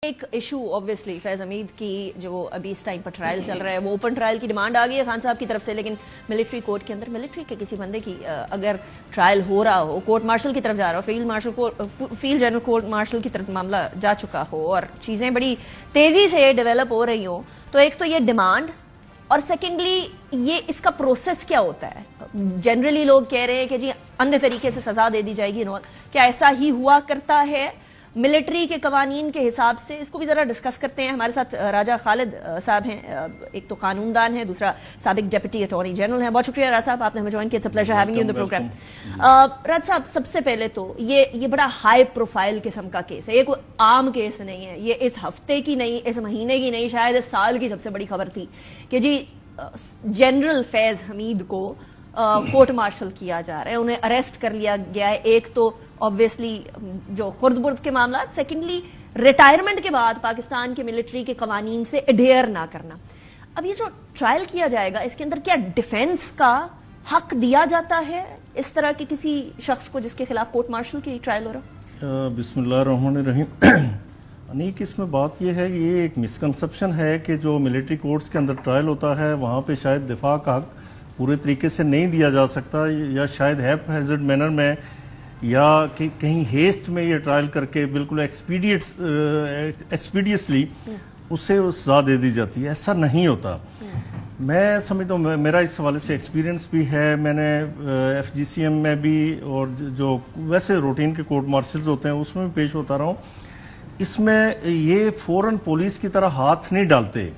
ایک issue obviously فیض حمید کی جو ابھی اس ٹائم پر ٹرائل چل رہا ہے وہ اوپن ٹرائل کی ڈیمانڈ آ گئی ہے خان صاحب کی طرف سے، لیکن ملٹری کورٹ کے اندر ملٹری کے کسی بندے کی اگر ٹرائل ہو رہا ہو، کورٹ مارشل کی طرف جا رہا ہو، فیلڈ جنرل کورٹ مارشل کی طرف معاملہ جا چکا ہو اور چیزیں بڑی تیزی سے ڈیولپ ہو رہی ہوں، تو ایک تو یہ ڈیمانڈ اور سیکنڈلی یہ اس کا پروسیس کیا ہوتا ہے؟ جنرلی لوگ کہہ رہے ہیں کہ جی اندھے طریقے سے سزا دے دی جائے گی، کیا ایسا ہی ہوا کرتا ہے ملٹری کے قوانین کے حساب سے؟ اس کو بھی ذرا ڈسکس کرتے ہیں. ہمارے ساتھ راجہ خالد صاحب ہیں، ایک تو قانون دان ہے، دوسرا سابق ڈیپٹی اٹارنی جنرل ہیں. بہت شکریہ راج صاحب، آپ نے ہمیں جوائن کیا. It's a pleasure having you in the programme. Raj صاحب، سب سے پہلے تو یہ بڑا ہائی پروفائل قسم کا کیس ہے، یہ کوئی عام کیس نہیں ہے، یہ اس ہفتے کی نہیں، اس مہینے کی نہیں، شاید اس سال کی سب سے بڑی خبر تھی کہ جی جنرل فیض حمید کو کورٹ مارشل کیا جا رہا ہے، انہیں اریسٹ کر لیا گیا ہے. ایک تو obviously جو خرد برد کے معاملات، سیکنڈلی ریٹائرمنٹ کے بعد پاکستان کے ملٹری کے قوانین سے اڈیئر نہ کرنا. اب یہ جو ٹرائل کیا جائے گا اس کے اندر کیا ڈیفینس کا حق دیا جاتا ہے اس طرح کے کسی شخص کو جس کے خلاف کورٹ مارشل کی ٹرائل ہو رہا؟ بسم اللہ الرحمن الرحیم. انیک اس میں بات یہ ہے، یہ ایک مسکنسپشن ہے کہ جو ملٹری کورٹس کے اندر ٹرائل ہوتا ہے وہاں پہ شاید دفاع کا حق پورے طریقے سے نہیں دیا جا سکتا، یا شاید ہیزرڈ مینر میں یا کہیں ہیسٹ میں یہ ٹرائل کر کے بالکل ایکسپیڈیسلی اسے سزا دے دی جاتی ہے. ایسا نہیں ہوتا. میں سمجھتا ہوں، میرا اس حوالے سے ایکسپیرینس بھی ہے. میں نے ایف جی سی ایم میں بھی اور جو ویسے روٹین کے کورٹ مارشلز ہوتے ہیں اس میں بھی پیش ہوتا رہا ہوں. اس میں یہ فوراً پولیس کی طرح ہاتھ نہیں ڈالتے،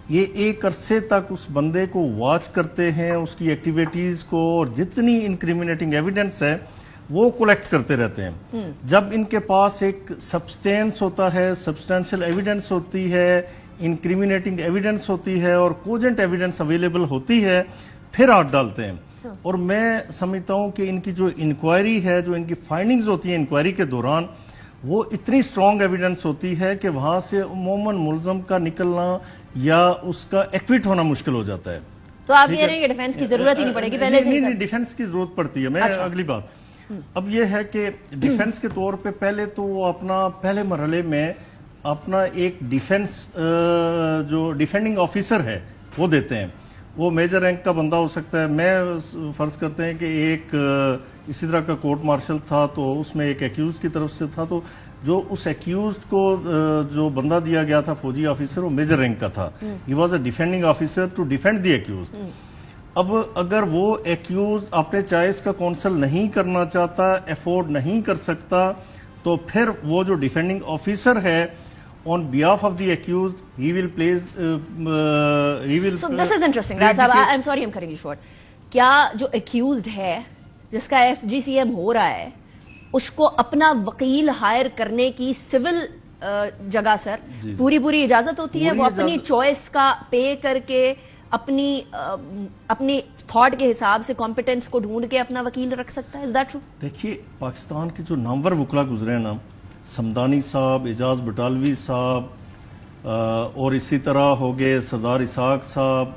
یہ ایک عرصے تک اس بندے کو واچ کرتے ہیں، اس کی ایکٹیویٹیز کو، اور جتنی انکریمنیٹنگ ایویڈنس ہے وہ کلیکٹ کرتے رہتے ہیں. جب ان کے پاس ایک سبسٹینس ہوتا ہے، سبسٹینشل ایویڈنس ہوتی ہے، انکریمنیٹنگ ایویڈنس ہوتی ہے اور کوجنٹ ایویڈنس اویلیبل ہوتی ہے، پھر ہاتھ ڈالتے ہیں. اور میں سمجھتا ہوں کہ ان کی جو انکوائری ہے، جو ان کی فائنڈنگز ہوتی ہیں انکوائری کے دوران، وہ اتنی اسٹرانگ ایویڈنس ہوتی ہے کہ وہاں سے عموماً ملزم کا نکلنا یا اس کا ایکوٹ ہونا مشکل ہو جاتا ہے. تو آپ کہہ رہے ہیں کہ ڈیفینس کی ضرورت ہی نہیں پڑے گی پہلے سے؟ نہیں، ڈیفینس کی ضرورت پڑتی ہے. میں اگلی بات اب یہ ہے کہ ڈیفنس کے طور پہ پہلے تو وہ اپنا پہلے مرحلے میں اپنا ایک ڈیفنس جو ڈیفینڈنگ آفیسر ہے وہ دیتے ہیں. وہ میجر رینک کا بندہ ہو سکتا ہے. میں فرض کرتے ہیں کہ ایک اسی طرح کا کورٹ مارشل تھا تو اس میں ایک ایکیوزڈ کی طرف سے تھا، تو جو اس ایکیوزڈ کو جو بندہ دیا گیا تھا فوجی آفیسر، وہ میجر رینک کا تھا. He was a defending officer to defend the accused. اب اگر وہ ایکیوز اپنے چوائس کا کونسل نہیں کرنا چاہتا، افورڈ نہیں کر سکتا، تو پھر وہ جو ڈیفینڈنگ آفیسر ہے on behalf of the accused, he will place So this is interesting. I'm sorry I'm cutting you short. کیا جو accused ہے جس کا ایف جی سی ایم ہو رہا ہے اس کو اپنا وکیل ہائر کرنے کی سول جگہ سر پوری اجازت ہوتی ہے؟ وہ اپنی چوائس کا پے کر کے اپنی تھاٹ کے حساب سے کمپیٹنس کو ڈھونڈ کے اپنا وکیل رکھ سکتا ہے؟ Is that true؟ دیکھیے، پاکستان کے جو نامور وکلا گزرے ہیں نا، سمدانی صاحب، اعجاز بٹالوی صاحب، اور اسی طرح ہو گئے سردار اسحاق صاحب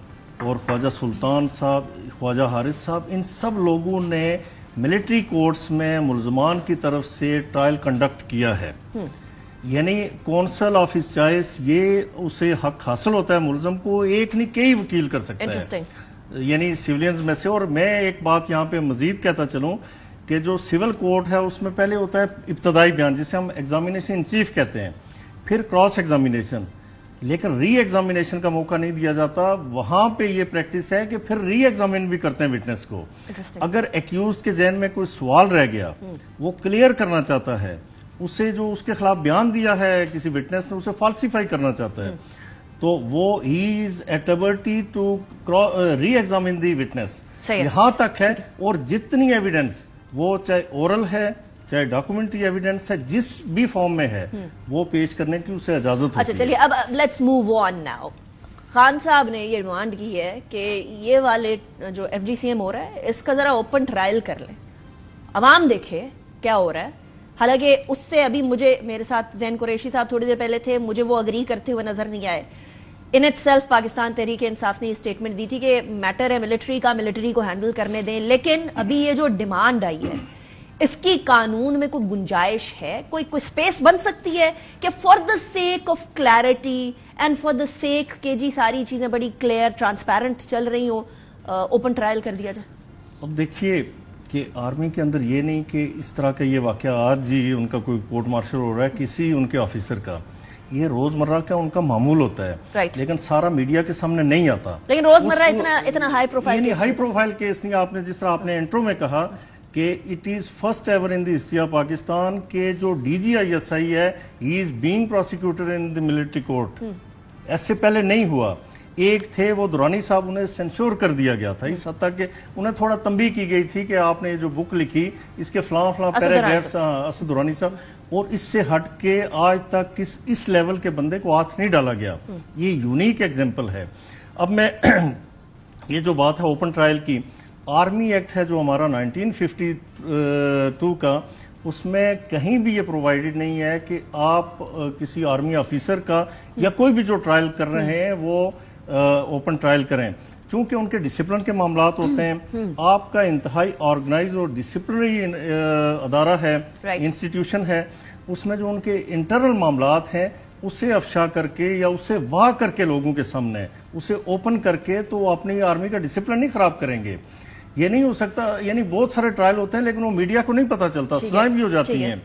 اور خواجہ سلطان صاحب، خواجہ حارث صاحب، ان سب لوگوں نے ملٹری کورٹس میں ملزمان کی طرف سے ٹرائل کنڈکٹ کیا ہے. یعنی کونسل آف ہز چوائس، یہ اسے حق حاصل ہوتا ہے ملزم کو، ایک نہیں کئی وکیل کر سکتا ہے، یعنی سیولینز میں سے. اور میں ایک بات یہاں پہ مزید کہتا چلوں کہ جو سول کورٹ ہے اس میں پہلے ہوتا ہے ابتدائی بیان، جسے ہم ایگزامینیشن ان چیف کہتے ہیں، پھر کراس ایگزامینیشن، لیکن ری ایگزامینیشن کا موقع نہیں دیا جاتا. وہاں پہ یہ پریکٹس ہے کہ پھر ری ایگزامین بھی کرتے ہیں وٹنس کو. اگر ایکیوزڈ کے ذہن میں کوئی سوال رہ گیا، وہ کلیئر کرنا چاہتا ہے، اسے جو اس کے خلاف بیان دیا ہے کسی وٹنس نے اسے فالسیفائی کرنا چاہتا ہے، تو وہ he is at liberty to re-examine the witness. یہاں تک ہے. اور جتنی ایویڈنس، وہ چاہے اورل ہے چاہے ڈاکومنٹری ایویڈنس ہے، جس بھی فارم میں ہے، وہ پیش کرنے کی اسے اجازت ہوتی ہے. اچھا چلیے، اب let's move on now. Khan صاحب نے یہ ڈیمانڈ کی ہے کہ یہ والے جو ایف جی سی ایم ہو رہا ہے اس کا ذرا اوپن ٹرائل کر لیں، عوام دیکھے کیا ہو رہا ہے. حالانکہ اس سے ابھی میرے ساتھ زین قریشی صاحب تھوڑی دیر پہلے تھے، مجھے وہ اگری کرتے ہوئے نظر نہیں آئے. In it self Pakistan Tehreek Insaf نے یہ اسٹیٹمنٹ دی تھی کہ میٹر ہے ملٹری کا، ملٹری کو ہینڈل کرنے دیں. لیکن ابھی یہ جو ڈیمانڈ آئی ہے اس کی قانون میں کوئی گنجائش ہے, کوئی سپیس بن سکتی ہے کہ for the sake of clarity and for the sake کہ جی ساری چیزیں بڑی کلیئر ٹرانسپیرنٹ چل رہی ہوں, اوپن ٹرائل کر دیا جائے؟ اب دیکھیے کہ آرمی کے اندر یہ نہیں کہ اس طرح کا یہ واقعہ آج جی ان کا کوئی کورٹ مارشل ہو رہا ہے کسی ان کے آفیسر کا, یہ روزمرہ کا ان کا معمول ہوتا ہے, لیکن سارا میڈیا کے سامنے نہیں آتا. لیکن روزمرہ اتنا high profile high profile case نہیں. آپ نے جس طرح آپ نے انٹرو میں کہا کہ it is first ever in the history of Pakistan کہ جو D G I S I ہے he is being prosecutor in the military court, ایسے پہلے نہیں ہوا. ایک تھے وہ دورانی صاحب, انہیں سینشور کر دیا گیا تھا اس حد تک کہ انہیں تھوڑا تنبیہ کی گئی تھی کہ آپ نے جو بک لکھی اس کے فلاں پیراگرافز, اسد دورانی صاحب, اور اس سے ہٹ کے آج تک اس لیول کے بندے کو ہاتھ نہیں ڈالا گیا. یہ یونیک ایگزامپل ہے. اب میں یہ جو بات ہے اوپن ٹرائل کی, آرمی ایکٹ ہے جو ہمارا 1952 کا, اس میں کہیں بھی یہ پرووائڈڈ نہیں ہے کہ آپ کسی آرمی آفیسر کا یا کوئی بھی جو ٹرائل کر رہے ہیں وہ اوپن ٹرائل کریں, چونکہ ان کے ڈسپلن کے معاملات ہوتے ہیں. آپ کا انتہائی آرگنائز اور ڈسپلنری ادارہ ہے, انسٹیٹیوشن ہے, اس میں جو ان کے انٹرنل معاملات ہیں اسے افشا کر کے یا اسے واہ کر کے لوگوں کے سامنے اسے اوپن کر کے تو وہ اپنی آرمی کا ڈسپلن نہیں خراب کریں گے. یہ نہیں ہو سکتا. یعنی بہت سارے ٹرائل ہوتے ہیں لیکن وہ میڈیا کو نہیں پتا چلتا, سزائیں بھی ہو جاتی ہیں,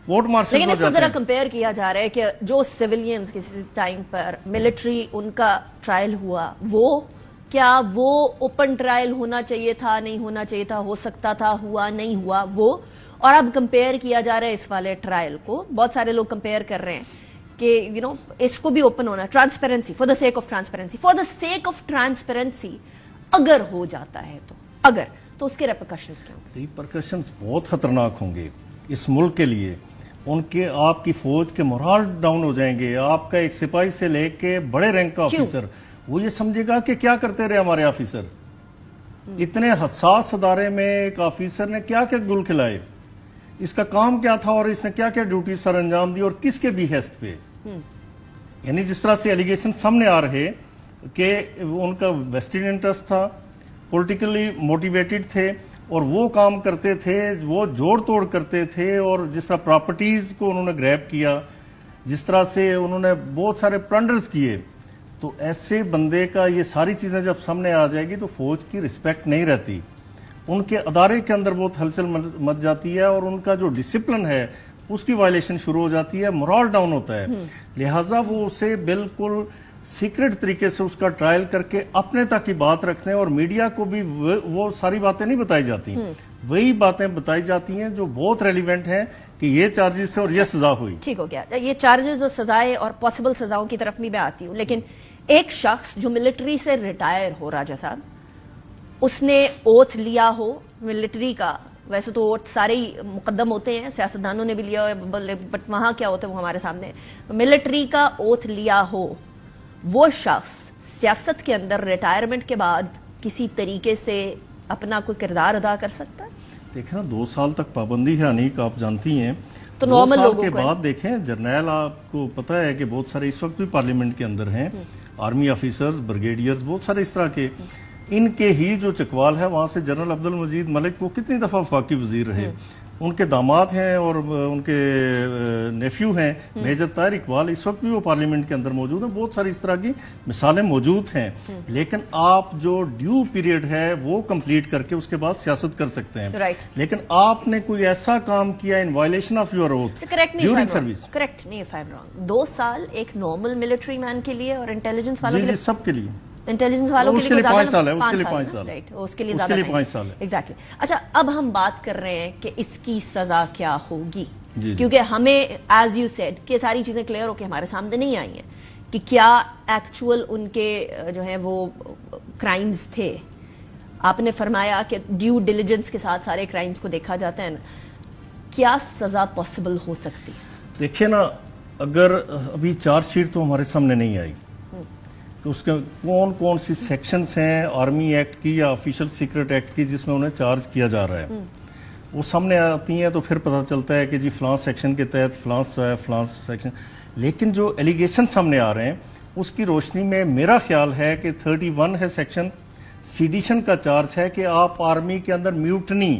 کورٹ مارشل ہو جاتے ہیں. لیکن اس کو ذرا کمپیئر کیا جا رہا ہے کہ جو سیولینز کسی ٹائم پر ملٹری ان کا ٹرائل ہوا, وہ کیا وہ اوپن ٹرائل ہونا چاہیے تھا, نہیں ہونا چاہیے تھا, ہو سکتا تھا, ہوا نہیں ہوا وہ, اور اب کمپیئر کیا جا رہا ہے اس والے ٹرائل کو. بہت سارے لوگ کمپیئر کر رہے ہیں کہ اس کو بھی اوپن ہونا, transparency, for the sake of transparency, for the sake of transparency اگر ہو جاتا ہے تو اس کے ریپرکشنز کیا ہوں گے؟ ریپرکشنز بہت خطرناک ہوں گے اس ملک کے لیے. ان کے آپ کی فوج کے مورال ڈاؤن ہو جائیں گے. آپ کا ایک سپاہی سے لے کے بڑے رینک کا آفیسر وہ یہ سمجھے گا کہ کیا کرتے رہے ہمارے آفیسر. اتنے حساس ادارے میں ایک آفیسر نے کیا کیا گل کھلائے, اس کا کام کیا تھا اور اس نے کیا کیا ڈیوٹی سر انجام دی اور کس کے بھی حیثیت پہ. یعنی جس طرح سے ایلیگیشن سامنے آ رہے کہ ان کا ویسٹڈ انٹرسٹ تھا, پولیٹیکلی موٹیویٹڈ تھے اور وہ کام کرتے تھے, وہ جوڑ توڑ کرتے تھے, اور جس طرح پراپرٹیز کو انہوں نے گریب کیا, جس طرح سے انہوں نے بہت سارے پلنڈرز کیے, تو ایسے بندے کا یہ ساری چیزیں جب سامنے آ جائے گی تو فوج کی رسپیکٹ نہیں رہتی. ان کے ادارے کے اندر بہت ہلچل مچ جاتی ہے اور ان کا جو ڈسپلن ہے اس کی وائلیشن شروع ہو جاتی ہے, مورال ڈاؤن ہوتا ہے. لہٰذا وہ اسے بالکل سیکرٹ طریقے سے اس کا ٹرائل کر کے اپنے تک کی بات رکھتے ہیں, اور میڈیا کو بھی وہ ساری باتیں نہیں بتائی جاتی, وہی باتیں بتائی جاتی ہیں جو بہت ریلیونٹ ہیں کہ یہ چارجز تھے اور یہ سزا ہوئی. ٹھیک ہو گیا, یہ چارجز اور سزائیں اور پاسبل سزاؤں کی طرف بھی میں آتی ہوں, لیکن ایک شخص جو ملٹری سے ریٹائر ہو, راجہ صاحب, اس نے اوتھ لیا ہو ملٹری کا, ویسے تو اوتھ سارے ہی مقدم ہوتے ہیں, سیاستدانوں نے بھی لیا ہو, بٹ وہاں کیا ہوتا ہے وہ ہمارے سامنے, ملٹری کا اوتھ لیا ہو, وہ شخص سیاست کے اندر ریٹائرمنٹ کے بعد کسی طریقے سے اپنا کوئی کردار ادا کر سکتا ہے؟ دیکھیں نا 2 سال تک پابندی ہے انیک, آپ جانتی ہیں. تو نارمل لوگوں کے بعد دیکھیں جرنیل, آپ کو پتہ ہے کہ بہت سارے اس وقت بھی پارلیمنٹ کے اندر ہیں, آرمی آفیسرز, بریگیڈیئرز, بہت سارے اس طرح کے. ان کے ہی جو چکوال ہے وہاں سے جنرل عبدالمجید ملک, وہ کتنی دفعہ وفاقی وزیر رہے, ان کے داماد ہیں اور ان کے نیفیو ہیں میجر طاہر اقبال, اس وقت بھی وہ پارلیمنٹ کے اندر موجود ہیں. بہت ساری اس طرح کی مثالیں موجود ہیں, لیکن آپ جو ڈیو پیریڈ ہے وہ کمپلیٹ کر کے اس کے بعد سیاست کر سکتے ہیں. لیکن آپ نے کوئی ایسا کام کیا ان violation of your oath during service. Correct me if I am wrong, 2 سال ایک نارمل ملٹری مین کے لیے اور انٹیلیجنس والوں کے لیے, سب کے لیے, انٹیلیجنس والوں کے لیے 5 سال ہے, اس کے لیے 5 سال, اس کے لیے زیادہ 5 سال ہے. ایگزیکٹلی. اچھا, اب ہم بات کر رہے ہیں کہ اس کی سزا کیا ہوگی, کیونکہ ہمیں ایز یو سیڈ کہ ساری چیزیں کلیئر ہو کے ہمارے سامنے نہیں آئی ہیں کہ کیا ایکچوئل ان کے جو ہیں وہ کرائمز تھے. آپ نے فرمایا کہ ڈیو ڈیلیجنس کے ساتھ سارے کرائمز کو دیکھا جاتا ہے نا, کیا سزا پاسبل ہو سکتی ہے؟ دیکھیں نا, اگر ابھی چارج شیٹ تو ہمارے سامنے نہیں آئی کہ اس کے کون کون سی سیکشنز ہیں آرمی ایکٹ کی یا آفیشل سیکرٹ ایکٹ کی جس میں انہیں چارج کیا جا رہا ہے, وہ سامنے آتی ہیں تو پھر پتہ چلتا ہے کہ جی فلاں سیکشن کے تحت فلاں سیکشن. لیکن جو ایلیگیشن سامنے آ رہے ہیں اس کی روشنی میں میرا خیال ہے کہ 31 ہے سیکشن, سیڈیشن کا چارج ہے کہ آپ آرمی کے اندر میوٹنی,